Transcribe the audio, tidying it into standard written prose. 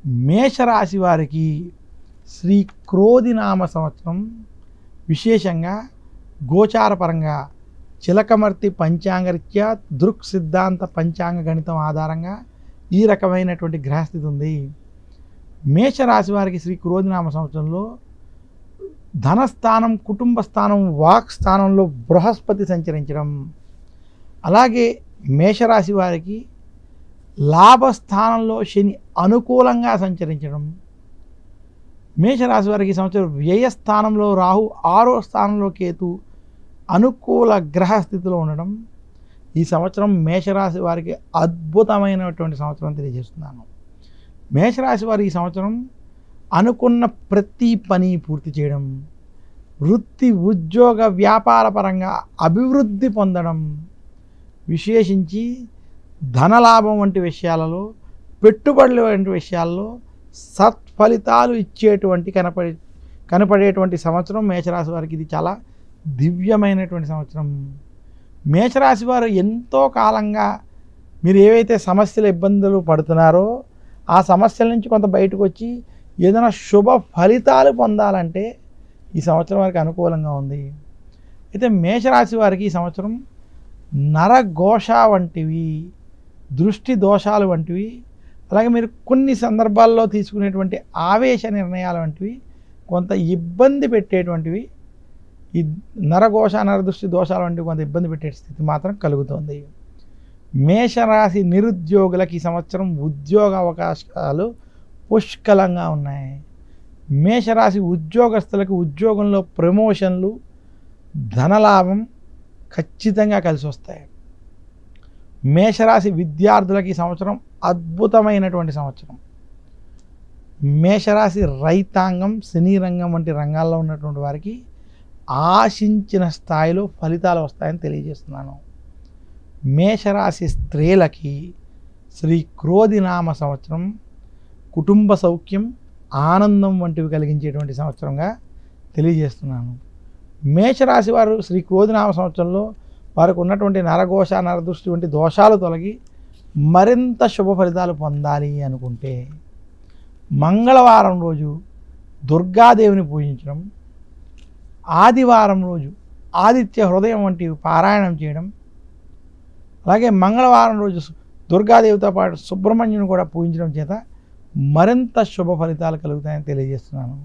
మేషరాశి వారికి శ్రీ క్రోధినామ సంవత్సరం విశేషంగా గోచారపరంగా చిలకమర్తి పంచాంగరీత్యా దృక్ సిద్ధాంత పంచాంగ గణితం ఆధారంగా ఈ రకమైనటువంటి గ్రహస్థితి ఉంది. మేషరాశి వారికి శ్రీ క్రోధినామ సంవత్సరంలో ధనస్థానం, కుటుంబ స్థానం, వాక్ స్థానంలో బృహస్పతి సంచరించడం, అలాగే మేషరాశి వారికి లాభస్థానంలో శని అనుకూలంగా సంచరించడం, మేషరాశి వారికి ఈ సంవత్సరం వ్యయస్థానంలో రాహు, 6వ స్థానంలో కేతు అనుకూల గ్రహ స్థితిలో ఉండడం ఈ సంవత్సరం మేషరాశి వారికి అద్భుతమైనటువంటి సంవత్సరం తెలియజేస్తున్నాను. మేషరాశి వారి ఈ సంవత్సరం అనుకున్న ప్రతి పని పూర్తి చేయడం, వృత్తి ఉద్యోగ వ్యాపార పరంగా అభివృద్ధి పొందడం, విశేషించి ధనలాభం వంటి విషయాలలో, పెట్టుబడుల వంటి విషయాల్లో సత్ఫలితాలు ఇచ్చేటువంటి కనపడేటువంటి సంవత్సరం మేషరాశి వారికి ఇది చాలా దివ్యమైనటువంటి సంవత్సరం. మేషరాశి వారు ఎంతో కాలంగా మీరు ఏవైతే సమస్యలు ఇబ్బందులు పడుతున్నారో ఆ సమస్యల నుంచి కొంత బయటకు వచ్చి ఏదైనా శుభ ఫలితాలు పొందాలంటే ఈ సంవత్సరం వారికి అనుకూలంగా ఉంది. అయితే మేషరాశి వారికి ఈ సంవత్సరం నరఘోష వంటివి, దృష్టి దోషాలు వంటివి, అలాగే మీరు కొన్ని సందర్భాల్లో తీసుకునేటువంటి ఆవేశ నిర్ణయాలు వంటివి కొంత ఇబ్బంది పెట్టేటువంటివి, ఈ నరఘోష నరదృష్టి దోషాలు వంటివి కొంత ఇబ్బంది పెట్టే స్థితి మాత్రం కలుగుతుంది. మేషరాశి నిరుద్యోగులకు ఈ సంవత్సరం ఉద్యోగ అవకాశాలు పుష్కలంగా ఉన్నాయి. మేషరాశి ఉద్యోగస్తులకు ఉద్యోగంలో ప్రమోషన్లు, ధనలాభం ఖచ్చితంగా కలిసి వస్తాయి. మేషరాశి విద్యార్థులకి ఈ సంవత్సరం అద్భుతమైనటువంటి సంవత్సరం. మేషరాశి రైతాంగం, సినీ రంగం వంటి రంగాల్లో ఉన్నటువంటి వారికి ఆశించిన స్థాయిలో ఫలితాలు వస్తాయని తెలియజేస్తున్నాను. మేషరాశి స్త్రీలకి శ్రీ క్రోధినామ సంవత్సరం కుటుంబ సౌఖ్యం, ఆనందం వంటివి కలిగించేటువంటి సంవత్సరంగా తెలియజేస్తున్నాను. మేషరాశి వారు శ్రీ క్రోధినామ సంవత్సరంలో వారికి ఉన్నటువంటి నరఘోష నరదృష్టి వంటి దోషాలు తొలగి మరింత శుభ ఫలితాలు పొందాలి అనుకుంటే మంగళవారం రోజు దుర్గాదేవిని పూజించడం, ఆదివారం రోజు ఆదిత్య హృదయం వంటివి పారాయణం చేయడం, అలాగే మంగళవారం రోజు దుర్గాదేవితో పాటు సుబ్రహ్మణ్యుని కూడా పూజించడం చేత మరింత శుభ ఫలితాలు కలుగుతాయని తెలియజేస్తున్నాను.